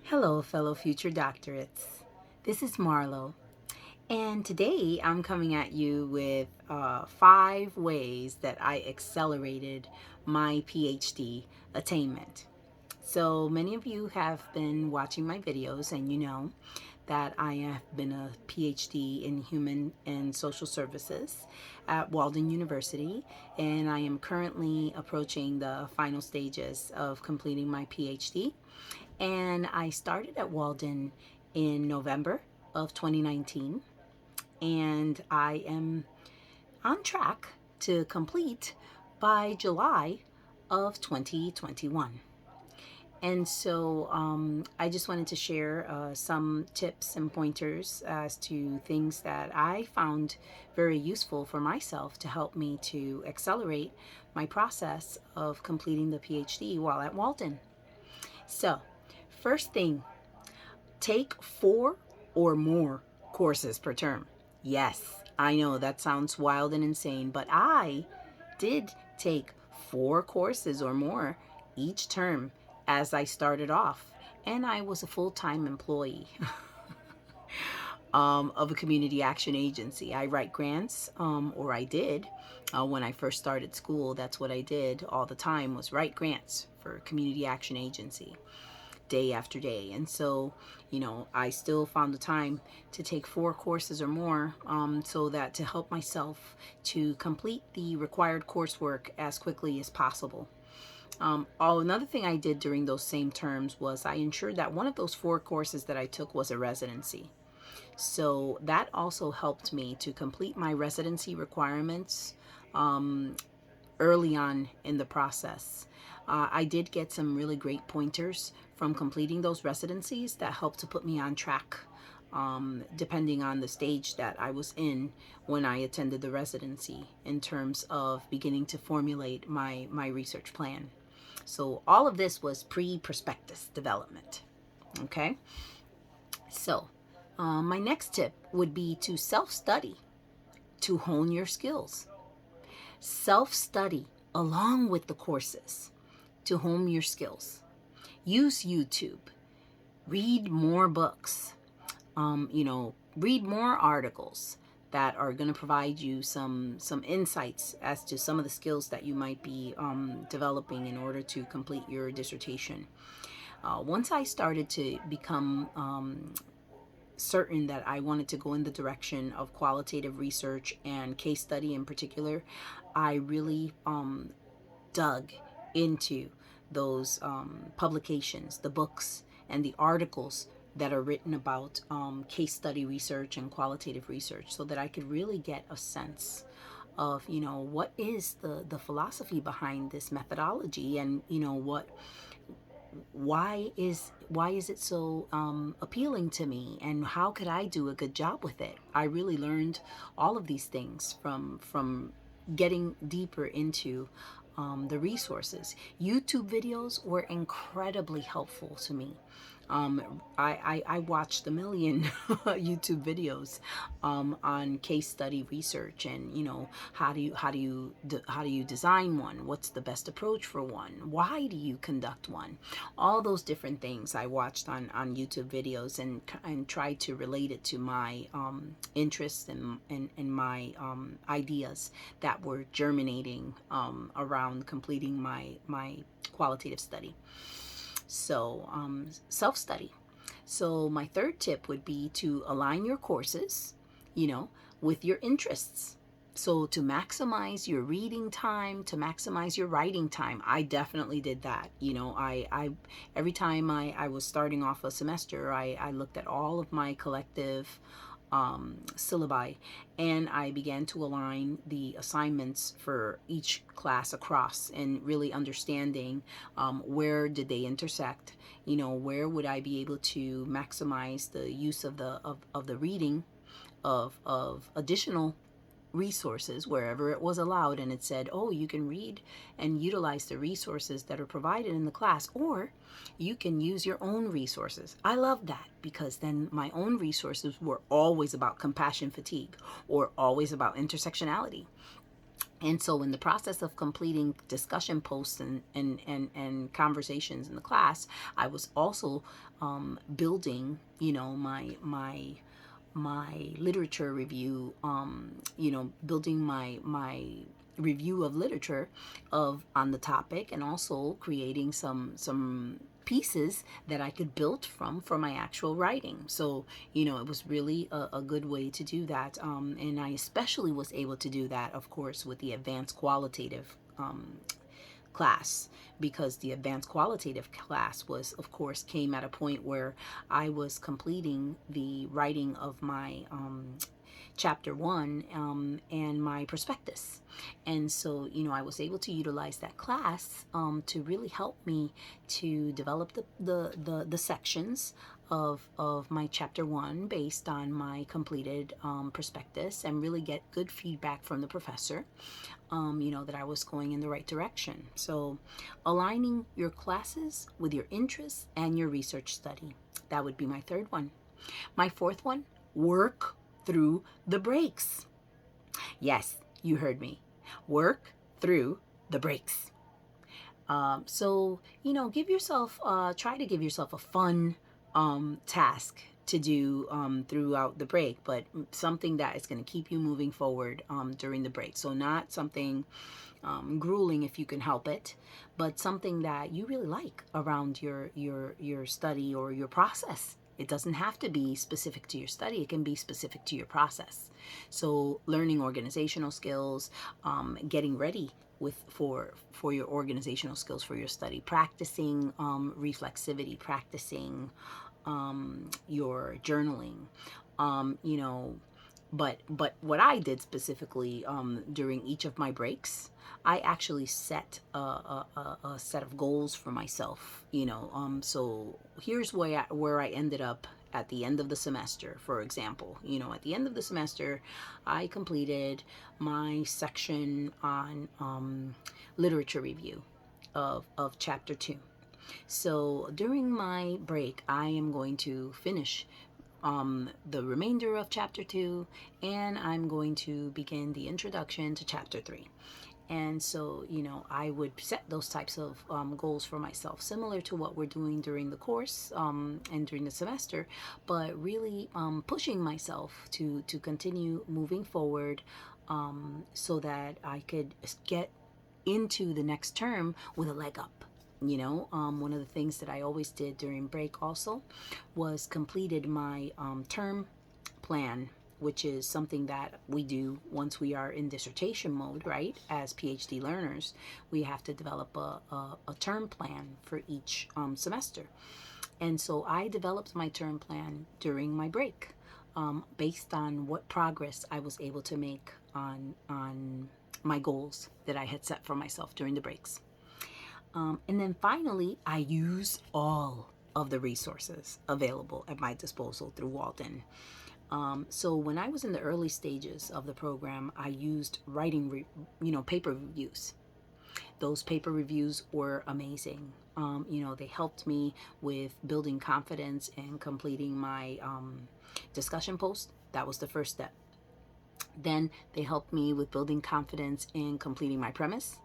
Hello, fellow future doctorates. This is Marlo, and today I'm coming at you with 5 ways that I accelerated my PhD attainment. So, many of you have been watching my videos, and you know that I have been a PhD in Human and Social Services at Walden University, and I am currently approaching the final stages of completing my PhD. And I started at Walden in November of 2019, and I am on track to complete by July of 2021. And so I just wanted to share some tips and pointers as to things that I found very useful for myself to help me to accelerate my process of completing the PhD while at Walden. So, first thing, take 4 or more courses per term. Yes, I know that sounds wild and insane, but I did take 4 courses or more each term as I started off, and I was a full-time employee of a community action agency. I write grants, or I did. When I first started school, that's what I did all the time, was write grants for community action agency day after day. And so, I still found the time to take 4 courses or more, so that to help myself to complete the required coursework as quickly as possible. Another thing I did during those same terms was I ensured that one of those 4 courses that I took was a residency. So that also helped me to complete my residency requirements early on in the process. I did get some really great pointers from completing those residencies that helped to put me on track, depending on the stage that I was in when I attended the residency, in terms of beginning to formulate my research plan. So all of this was pre-prospectus development. Okay, so my next tip would be to self-study to hone your skills. Self-study along with the courses to hone your skills. Use YouTube. Read more books. Read more articles that are going to provide you some insights as to some of the skills that you might be developing in order to complete your dissertation. Once I started to become certain that I wanted to go in the direction of qualitative research and case study in particular, I really dug into those publications, the books, and the articles that are written about case study research and qualitative research, so that I could really get a sense of what is the philosophy behind this methodology, and why is it so appealing to me, and how could I do a good job with it. I really learned all of these things from getting deeper into the resources. YouTube videos were incredibly helpful to me. I watched a million YouTube videos on case study research, and how do you design one? What's the best approach for one? Why do you conduct one? All those different things I watched on YouTube videos, and tried to relate it to my interests and my ideas that were germinating around completing my qualitative study. So, self-study. So my third tip would be to align your courses, with your interests. So to maximize your reading time, to maximize your writing time, I definitely did that. I every time I was starting off a semester, I looked at all of my collective syllabi, and I began to align the assignments for each class across, and really understanding where did they intersect. Where would I be able to maximize the use of the reading of additional resources wherever it was allowed, and it said, oh, you can read and utilize the resources that are provided in the class, or you can use your own resources. I love that, because then my own resources were always about compassion fatigue, or always about intersectionality, And so in the process of completing discussion posts and conversations in the class, I was also building, my literature review, building my review of literature of on the topic, and also creating some pieces that I could build from for my actual writing. So, it was really a good way to do that. And I especially was able to do that, of course, with the advanced qualitative class, because the advanced qualitative class was, of course, came at a point where I was completing the writing of my chapter one, and my prospectus. And so, I was able to utilize that class to really help me to develop the sections of my chapter one based on my completed prospectus, and really get good feedback from the professor, that I was going in the right direction. So, aligning your classes with your interests and your research study. That would be my third one. My fourth one, work through the breaks. Yes, you heard me. Work through the breaks. So, try to give yourself a fun task to do throughout the break, but something that is going to keep you moving forward during the break. So, not something grueling if you can help it, but something that you really like around your study or your process. It doesn't have to be specific to your study. It can be specific to your process. So, learning organizational skills, getting ready for your organizational skills for your study, practicing reflexivity, practicing your journaling, um, you know, but what I did specifically during each of my breaks, I actually set a set of goals for myself. So here's where I ended up at the end of the semester. For example, at the end of the semester, I completed my section on literature review of chapter 2. So during my break, I am going to finish the remainder of chapter 2, and I'm going to begin the introduction to chapter 3. And so, I would set those types of goals for myself, similar to what we're doing during the course and during the semester, but really pushing myself to continue moving forward, so that I could get into the next term with a leg up. One of the things that I always did during break also was completed my term plan, which is something that we do once we are in dissertation mode, right? As PhD learners, we have to develop a term plan for each semester. And so I developed my term plan during my break, based on what progress I was able to make on my goals that I had set for myself during the breaks. And then finally, I use all of the resources available at my disposal through Walden. So when I was in the early stages of the program, I used writing, paper reviews. Those paper reviews were amazing. They helped me with building confidence and completing my discussion post. That was the first step. Then they helped me with building confidence in completing my premise.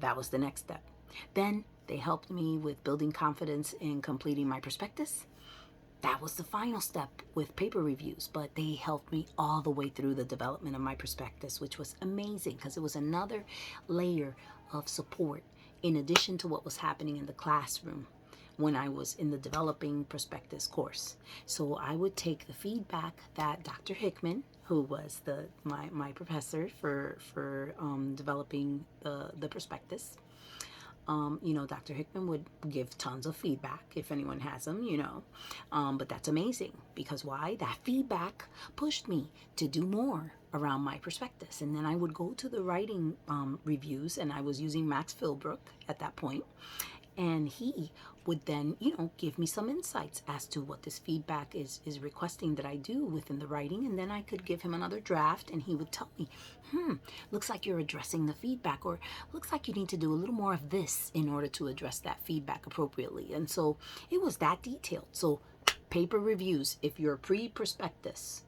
That was the next step. Then they helped me with building confidence in completing my prospectus. That was the final step with paper reviews, but they helped me all the way through the development of my prospectus, which was amazing because it was another layer of support in addition to what was happening in the classroom when I was in the developing prospectus course. So I would take the feedback that Dr. Hickman, who was my professor for developing the prospectus, Dr. Hickman would give tons of feedback if anyone has them, but that's amazing because why? That feedback pushed me to do more around my prospectus. And then I would go to the writing reviews, and I was using Max Philbrook at that point, and he would then, give me some insights as to what this feedback is requesting that I do within the writing. And then I could give him another draft, and he would tell me, looks like you're addressing the feedback, or looks like you need to do a little more of this in order to address that feedback appropriately. And so it was that detailed. So paper reviews, if you're pre-prospectus,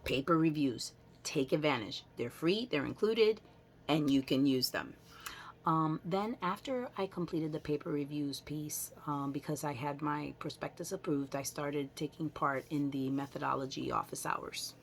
paper reviews, take advantage. They're free, they're included. and you can use them. Then after I completed the paper reviews piece, because I had my prospectus approved, I started taking part in the methodology office hours.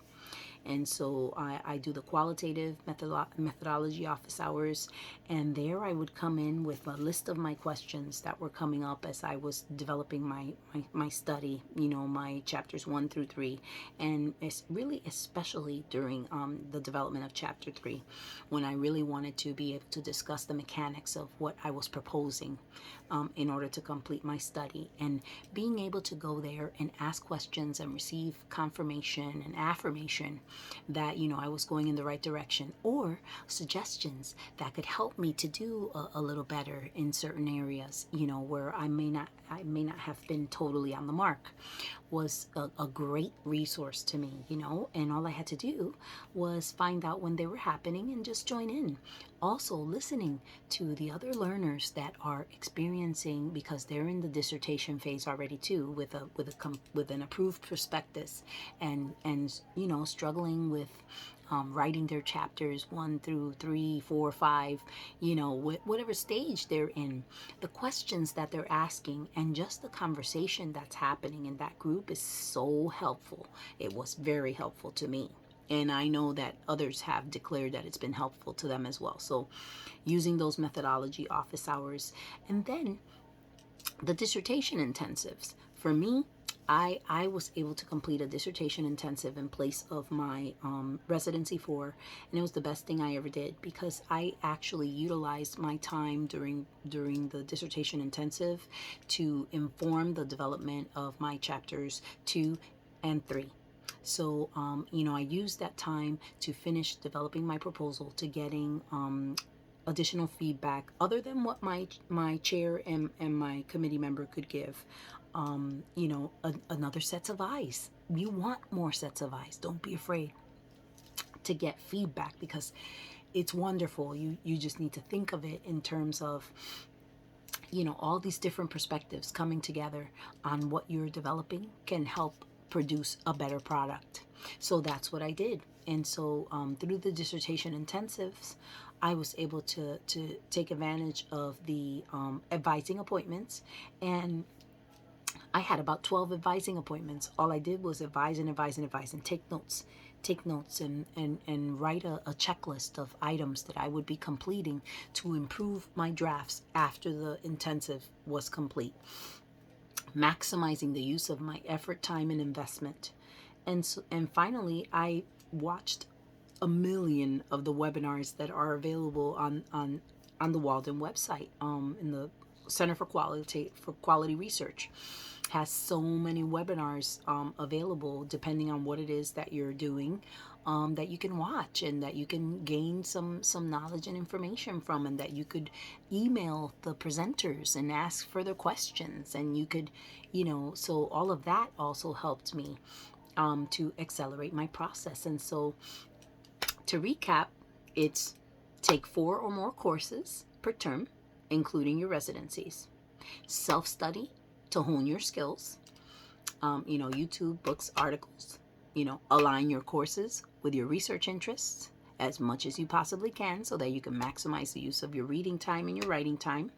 And so I do the qualitative methodology office hours, and there I would come in with a list of my questions that were coming up as I was developing my study, my chapters 1 through 3, and it's really especially during the development of chapter 3, when I really wanted to be able to discuss the mechanics of what I was proposing in order to complete my study, and being able to go there and ask questions and receive confirmation and affirmation that I was going in the right direction, or suggestions that could help me to do a little better in certain areas, where I may not have been totally on the mark, was a great resource to me, and all I had to do was find out when they were happening and just join in. Also listening to the other learners that are experiencing, because they're in the dissertation phase already too, with an approved prospectus, and struggling with writing their chapters 1 through 3, 4, 5, whatever stage they're in. The questions that they're asking and just the conversation that's happening in that group is so helpful. It was very helpful to me. And I know that others have declared that it's been helpful to them as well. So using those methodology office hours, and then the dissertation intensives. For me, I was able to complete a dissertation intensive in place of my residency 4, and it was the best thing I ever did, because I actually utilized my time during the dissertation intensive to inform the development of my chapters 2 and 3. So, I used that time to finish developing my proposal, to getting additional feedback other than what my chair and my committee member could give. Another sets of eyes. You want more sets of eyes. Don't be afraid to get feedback, because it's wonderful. You just need to think of it in terms of all these different perspectives coming together on what you're developing can help produce a better product. So that's what I did. And so through the dissertation intensives, I was able to take advantage of the advising appointments, and I had about 12 advising appointments. All I did was advise and advise and advise, and take notes and write a checklist of items that I would be completing to improve my drafts after the intensive was complete, maximizing the use of my effort, time, and investment. And finally, I watched a million of the webinars that are available on the Walden website. In the Center for Quality Research has so many webinars available, depending on what it is that you're doing, that you can watch and that you can gain some knowledge and information from, and that you could email the presenters and ask further questions, and you could, so all of that also helped me to accelerate my process. And so, to recap, it's take 4 or more courses per term, including your residencies. Self-study to hone your skills. YouTube, books, articles. Align your courses with your research interests as much as you possibly can, so that you can maximize the use of your reading time and your writing time.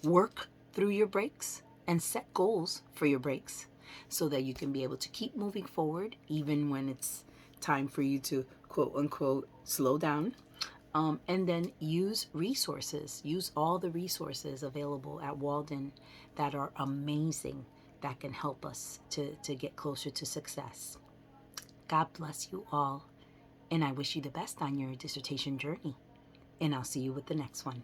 Work through your breaks and set goals for your breaks, so that you can be able to keep moving forward even when it's time for you to quote unquote slow down. And then use resources. Use all the resources available at Walden that are amazing, that can help us to get closer to success. God bless you all, and I wish you the best on your dissertation journey. And I'll see you with the next one.